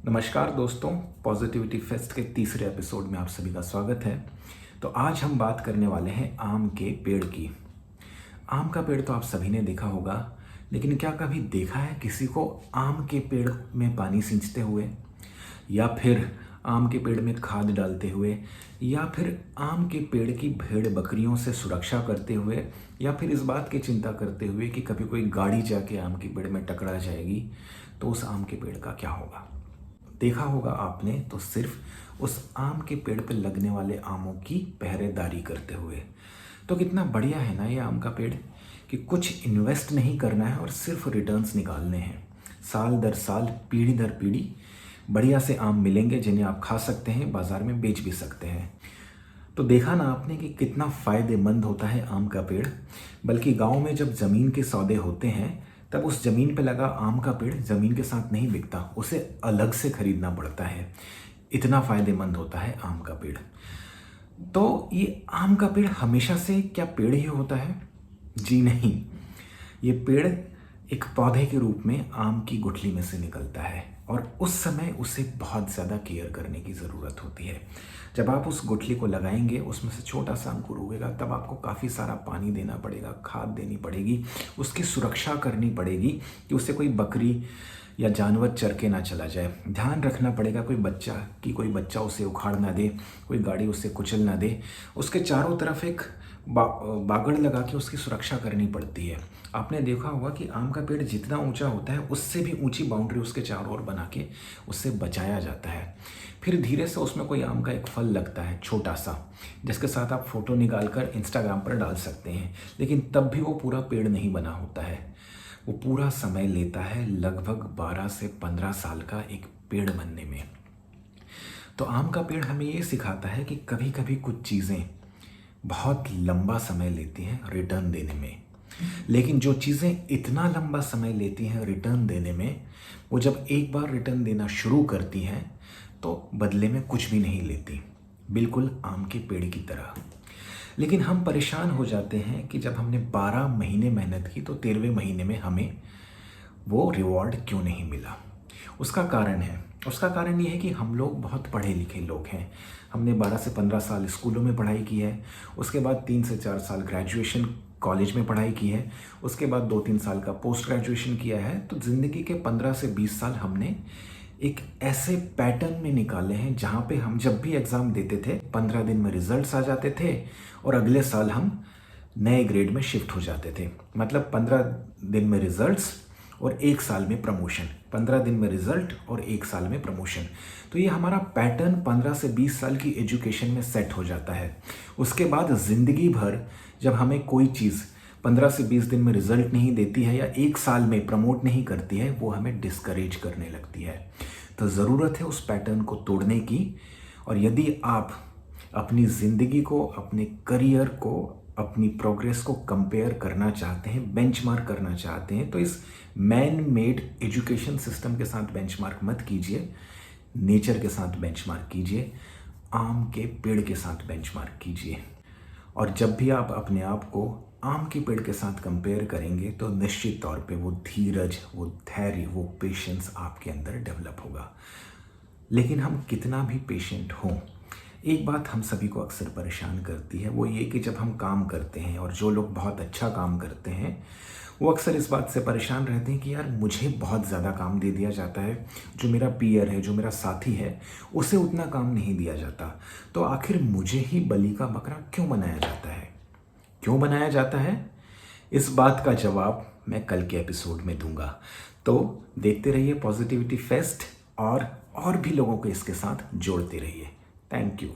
नमस्कार दोस्तों, positivity fest के तीसरे एपिसोड में आप सभी का स्वागत है। तो आज हम बात करने वाले हैं आम के पेड़ की। आम का पेड़ तो आप सभी ने देखा होगा, लेकिन क्या कभी देखा है किसी को आम के पेड़ में पानी सींचते हुए, या फिर आम के पेड़ में खाद डालते हुए, या फिर आम के पेड़ की भेड़ बकरियों से सुरक्षा करते हुए, या फिर इस बात की चिंता करते हुए कि कभी कोई गाड़ी जाके आम के पेड़ में टकरा जाएगी तो उस आम के पेड़ का क्या होगा। देखा होगा आपने तो सिर्फ उस आम के पेड़ पर लगने वाले आमों की पहरेदारी करते हुए। तो कितना बढ़िया है ना ये आम का पेड़, कि कुछ इन्वेस्ट नहीं करना है और सिर्फ रिटर्न्स निकालने हैं। साल दर साल, पीढ़ी दर पीढ़ी बढ़िया से आम मिलेंगे जिन्हें आप खा सकते हैं, बाज़ार में बेच भी सकते हैं। तो देखा ना आपने कि कितना फ़ायदेमंद होता है आम का पेड़। बल्कि गांव में जब ज़मीन के सौदे होते हैं तब उस ज़मीन पे लगा आम का पेड़ ज़मीन के साथ नहीं बिकता, उसे अलग से खरीदना पड़ता है। इतना फ़ायदेमंद होता है आम का पेड़। तो ये आम का पेड़ हमेशा से क्या पेड़ ही होता है? जी नहीं, ये पेड़ एक पौधे के रूप में आम की गुठली में से निकलता है और उस समय उसे बहुत ज़्यादा केयर करने की ज़रूरत होती है। जब आप उस गुठली को लगाएंगे, उसमें से छोटा सा अंकुर उगेगा, तब आपको काफ़ी सारा पानी देना पड़ेगा, खाद देनी पड़ेगी, उसकी सुरक्षा करनी पड़ेगी कि उससे कोई बकरी या जानवर चर के ना चला जाए। ध्यान रखना पड़ेगा कोई बच्चा उसे उखाड़ ना दे, कोई गाड़ी उसे कुचल ना दे। उसके चारों तरफ एक बागड़ लगा के उसकी सुरक्षा करनी पड़ती है। आपने देखा होगा कि आम का पेड़ जितना ऊंचा होता है उससे भी ऊंची बाउंड्री उसके चारों ओर बना के उससे बचाया जाता है। फिर धीरे से उसमें कोई आम का एक फल लगता है छोटा सा, जिसके साथ आप फ़ोटो निकाल कर इंस्टाग्राम पर डाल सकते हैं। लेकिन तब भी वो पूरा पेड़ नहीं बना होता है, वो पूरा समय लेता है, लगभग 12 से 15 साल का एक पेड़ बनने में। तो आम का पेड़ हमें ये सिखाता है कि कभी कभी कुछ चीज़ें बहुत लंबा समय लेती हैं रिटर्न देने में, लेकिन जो चीज़ें इतना लंबा समय लेती हैं रिटर्न देने में, वो जब एक बार रिटर्न देना शुरू करती हैं तो बदले में कुछ भी नहीं लेती, बिल्कुल आम के पेड़ की तरह। लेकिन हम परेशान हो जाते हैं कि जब हमने 12 महीने मेहनत की तो 13वें महीने में हमें वो रिवॉर्ड क्यों नहीं मिला। उसका कारण ये है कि हम लोग बहुत पढ़े लिखे लोग हैं। हमने 12 से 15 साल स्कूलों में पढ़ाई की है, उसके बाद 3 से 4 साल ग्रेजुएशन कॉलेज में पढ़ाई की है, उसके बाद 2-3 साल का पोस्ट ग्रेजुएशन किया है। तो ज़िंदगी के 15 से 20 साल हमने एक ऐसे पैटर्न में निकाले हैं जहाँ पे हम जब भी एग्ज़ाम देते थे 15 दिन में रिजल्ट्स आ जाते थे और अगले साल हम नए ग्रेड में शिफ्ट हो जाते थे। मतलब 15 दिन में रिजल्ट्स और 1 साल में प्रमोशन, 15 दिन में रिजल्ट और 1 साल में प्रमोशन। तो ये हमारा पैटर्न 15 से 20 साल की एजुकेशन में सेट हो जाता है। उसके बाद ज़िंदगी भर जब हमें कोई चीज़ 15 से 20 दिन में रिजल्ट नहीं देती है या 1 साल में प्रमोट नहीं करती है, वो हमें डिस्करेज करने लगती है। तो ज़रूरत है उस पैटर्न को तोड़ने की। और यदि आप अपनी ज़िंदगी को, अपने करियर को, अपनी प्रोग्रेस को कंपेयर करना चाहते हैं, बेंचमार्क करना चाहते हैं, तो इस मैन मेड एजुकेशन सिस्टम के साथ बेंचमार्क मत कीजिए, नेचर के साथ बेंचमार्क कीजिए, आम के पेड़ के साथ बेंचमार्क कीजिए। और जब भी आप अपने आप को आम के पेड़ के साथ कंपेयर करेंगे तो निश्चित तौर पे वो धीरज, वो धैर्य, वो पेशेंस आपके अंदर डेवलप होगा। लेकिन हम कितना भी पेशेंट हों, एक बात हम सभी को अक्सर परेशान करती है, वो ये कि जब हम काम करते हैं और जो लोग बहुत अच्छा काम करते हैं वो अक्सर इस बात से परेशान रहते हैं कि यार मुझे बहुत ज़्यादा काम दे दिया जाता है, जो मेरा पीयर है, जो मेरा साथी है, उसे उतना काम नहीं दिया जाता। तो आखिर मुझे ही बलि का बकरा क्यों बनाया जाता है? क्यों बनाया जाता है? इस बात का जवाब मैं कल के एपिसोड में दूंगा। तो देखते रहिए पॉजिटिविटी फेस्ट और भी लोगों को इसके साथ जोड़ते रहिए। Thank you.